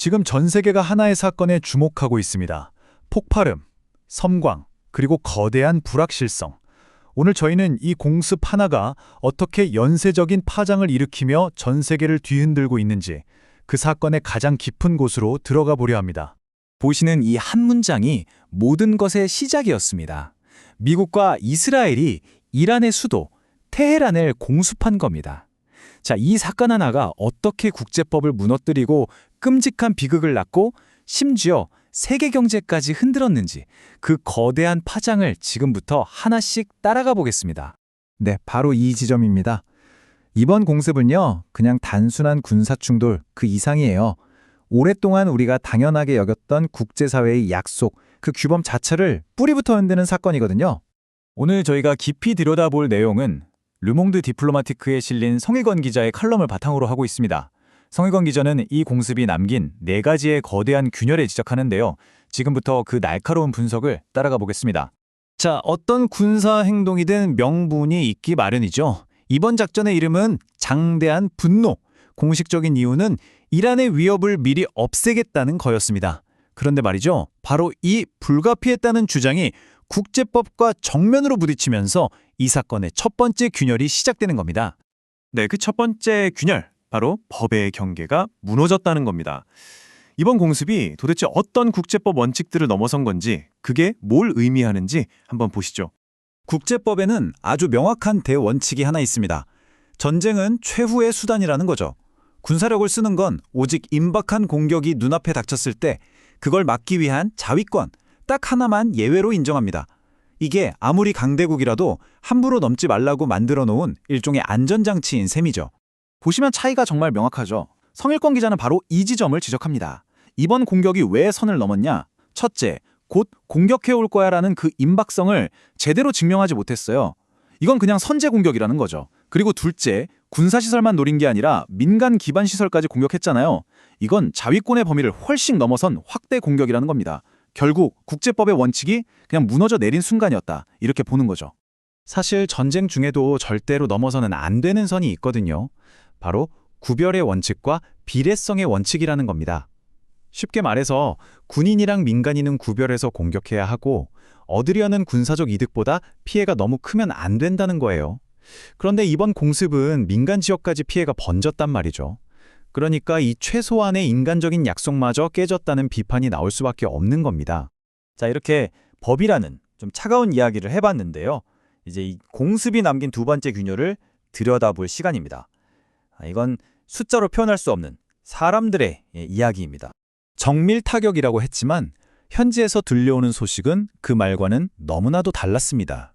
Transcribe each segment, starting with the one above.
지금 전 세계가 하나의 사건에 주목하고 있습니다. 폭발음, 섬광, 그리고 거대한 불확실성. 오늘 저희는 이 공습 하나가 어떻게 연쇄적인 파장을 일으키며 전 세계를 뒤흔들고 있는지 그 사건의 가장 깊은 곳으로 들어가 보려 합니다. 보시는 이 한 문장이 모든 것의 시작이었습니다. 미국과 이스라엘이 이란의 수도 테헤란을 공습한 겁니다. 자, 이 사건 하나가 어떻게 국제법을 무너뜨리고 끔찍한 비극을 낳고 심지어 세계 경제까지 흔들었는지 그 거대한 파장을 지금부터 하나씩 따라가 보겠습니다. 네, 바로 이 지점입니다. 이번 공습은요, 그냥 단순한 군사 충돌 그 이상이에요. 오랫동안 우리가 당연하게 여겼던 국제사회의 약속, 그 규범 자체를 뿌리부터 흔드는 사건이거든요. 오늘 저희가 깊이 들여다볼 내용은 르몽드 디플로마티크에 실린 성일권 기자의 칼럼을 바탕으로 하고 있습니다. 성일권 기자는 이 공습이 남긴 4가지의 거대한 균열을 지적하는데요. 지금부터 그 날카로운 분석을 따라가 보겠습니다. 자, 어떤 군사 행동이든 명분이 있기 마련이죠. 이번 작전의 이름은 장대한 분노. 공식적인 이유는 이란의 위협을 미리 없애겠다는 거였습니다. 그런데 말이죠. 바로 이 불가피했다는 주장이 국제법과 정면으로 부딪히면서 이 사건의 첫 번째 균열이 시작되는 겁니다. 네, 그 첫 번째 균열, 바로 법의 경계가 무너졌다는 겁니다. 이번 공습이 도대체 어떤 국제법 원칙들을 넘어선 건지, 그게 뭘 의미하는지 한번 보시죠. 국제법에는 아주 명확한 대원칙이 하나 있습니다. 전쟁은 최후의 수단이라는 거죠. 군사력을 쓰는 건 오직 임박한 공격이 눈앞에 닥쳤을 때 그걸 막기 위한 자위권, 딱 하나만 예외로 인정합니다. 이게 아무리 강대국이라도 함부로 넘지 말라고 만들어 놓은 일종의 안전장치인 셈이죠. 보시면 차이가 정말 명확하죠. 성일권 기자는 바로 이 지점을 지적합니다. 이번 공격이 왜 선을 넘었냐? 첫째, 곧 공격해올 거야라는 그 임박성을 제대로 증명하지 못했어요. 이건 그냥 선제 공격이라는 거죠. 그리고 둘째, 군사시설만 노린 게 아니라 민간 기반 시설까지 공격했잖아요. 이건 자위권의 범위를 훨씬 넘어선 확대 공격이라는 겁니다. 결국 국제법의 원칙이 그냥 무너져 내린 순간이었다. 이렇게 보는 거죠. 사실 전쟁 중에도 절대로 넘어서는 안 되는 선이 있거든요. 바로 구별의 원칙과 비례성의 원칙이라는 겁니다. 쉽게 말해서 군인이랑 민간인은 구별해서 공격해야 하고 얻으려는 군사적 이득보다 피해가 너무 크면 안 된다는 거예요. 그런데 이번 공습은 민간 지역까지 피해가 번졌단 말이죠. 그러니까 이 최소한의 인간적인 약속마저 깨졌다는 비판이 나올 수밖에 없는 겁니다. 자, 이렇게 법이라는 좀 차가운 이야기를 해봤는데요. 이제 이 공습이 남긴 두 번째 균열을 들여다볼 시간입니다. 이건 숫자로 표현할 수 없는 사람들의 이야기입니다. 정밀 타격이라고 했지만 현지에서 들려오는 소식은 그 말과는 너무나도 달랐습니다.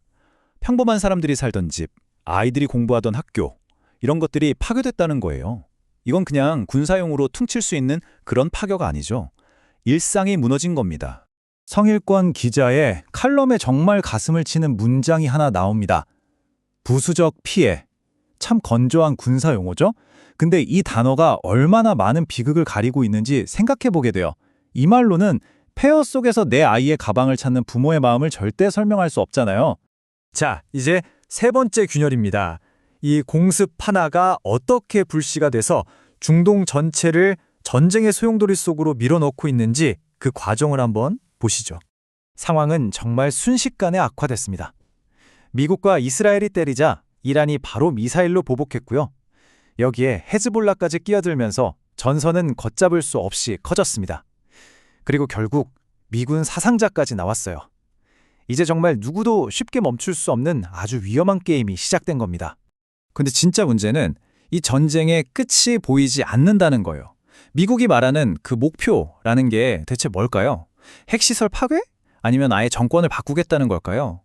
평범한 사람들이 살던 집, 아이들이 공부하던 학교, 이런 것들이 파괴됐다는 거예요. 이건 그냥 군사용으로 퉁칠 수 있는 그런 파괴가 아니죠. 일상이 무너진 겁니다. 성일권 기자의 칼럼에 정말 가슴을 치는 문장이 하나 나옵니다. 부수적 피해. 참 건조한 군사 용어죠? 근데 이 단어가 얼마나 많은 비극을 가리고 있는지 생각해 보게 돼요. 이 말로는 폐허 속에서 내 아이의 가방을 찾는 부모의 마음을 절대 설명할 수 없잖아요. 자, 이제 세 번째 균열입니다. 이 공습 하나가 어떻게 불씨가 돼서 중동 전체를 전쟁의 소용돌이 속으로 밀어넣고 있는지 그 과정을 한번 보시죠. 상황은 정말 순식간에 악화됐습니다. 미국과 이스라엘이 때리자 이란이 바로 미사일로 보복했고요. 여기에 헤즈볼라까지 끼어들면서 전선은 걷잡을 수 없이 커졌습니다. 그리고 결국 미군 사상자까지 나왔어요. 이제 정말 누구도 쉽게 멈출 수 없는 아주 위험한 게임이 시작된 겁니다. 근데 진짜 문제는 이 전쟁의 끝이 보이지 않는다는 거예요. 미국이 말하는 그 목표라는 게 대체 뭘까요? 핵시설 파괴? 아니면 아예 정권을 바꾸겠다는 걸까요?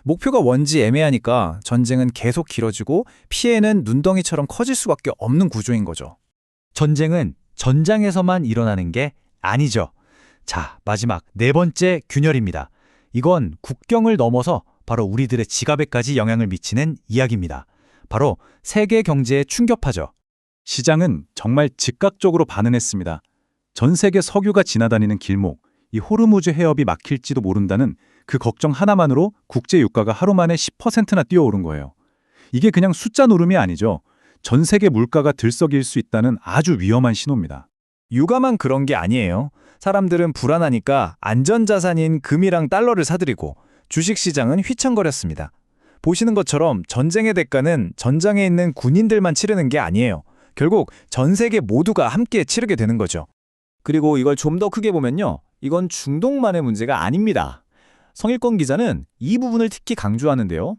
목표가 뭔지 애매하니까 전쟁은 계속 길어지고 피해는 눈덩이처럼 커질 수밖에 없는 구조인 거죠. 전쟁은 전장에서만 일어나는 게 아니죠. 자, 마지막 네 번째 균열입니다. 이건 국경을 넘어서 바로 우리들의 지갑에까지 영향을 미치는 이야기입니다. 바로 세계 경제에 충격파죠. 시장은 정말 즉각적으로 반응했습니다. 전 세계 석유가 지나다니는 길목, 이 호르무즈 해협이 막힐지도 모른다는 그 걱정 하나만으로 국제 유가가 하루 만에 10%나 뛰어오른 거예요. 이게 그냥 숫자 노름이 아니죠. 전 세계 물가가 들썩일 수 있다는 아주 위험한 신호입니다. 육아만 그런 게 아니에요. 사람들은 불안하니까 안전자산인 금이랑 달러를 사들이고 주식시장은 휘청거렸습니다. 보시는 것처럼 전쟁의 대가는 전장에 있는 군인들만 치르는 게 아니에요. 결국 전 세계 모두가 함께 치르게 되는 거죠. 그리고 이걸 좀 더 크게 보면요. 이건 중동만의 문제가 아닙니다. 성일권 기자는 이 부분을 특히 강조하는데요.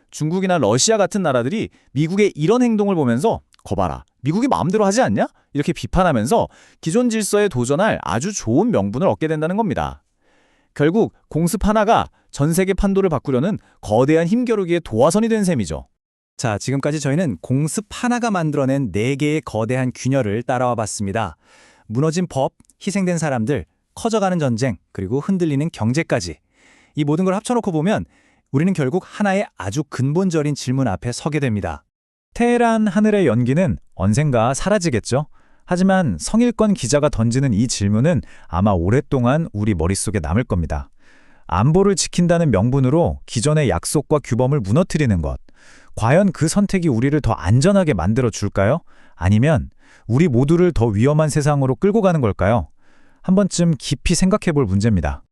중국이나 러시아 같은 나라들이 미국의 이런 행동을 보면서 거봐라, 미국이 마음대로 하지 않냐? 이렇게 비판하면서 기존 질서에 도전할 아주 좋은 명분을 얻게 된다는 겁니다. 결국 공습 하나가 전 세계 판도를 바꾸려는 거대한 힘겨루기의 도화선이 된 셈이죠. 자, 지금까지 저희는 공습 하나가 만들어낸 4개의 거대한 균열을 따라와 봤습니다. 무너진 법, 희생된 사람들, 커져가는 전쟁, 그리고 흔들리는 경제까지. 이 모든 걸 합쳐놓고 보면 우리는 결국 하나의 아주 근본적인 질문 앞에 서게 됩니다. 테헤란 하늘의 연기는 언젠가 사라지겠죠? 하지만 성일권 기자가 던지는 이 질문은 아마 오랫동안 우리 머릿속에 남을 겁니다. 안보를 지킨다는 명분으로 기존의 약속과 규범을 무너뜨리는 것. 과연 그 선택이 우리를 더 안전하게 만들어 줄까요? 아니면 우리 모두를 더 위험한 세상으로 끌고 가는 걸까요? 한 번쯤 깊이 생각해 볼 문제입니다.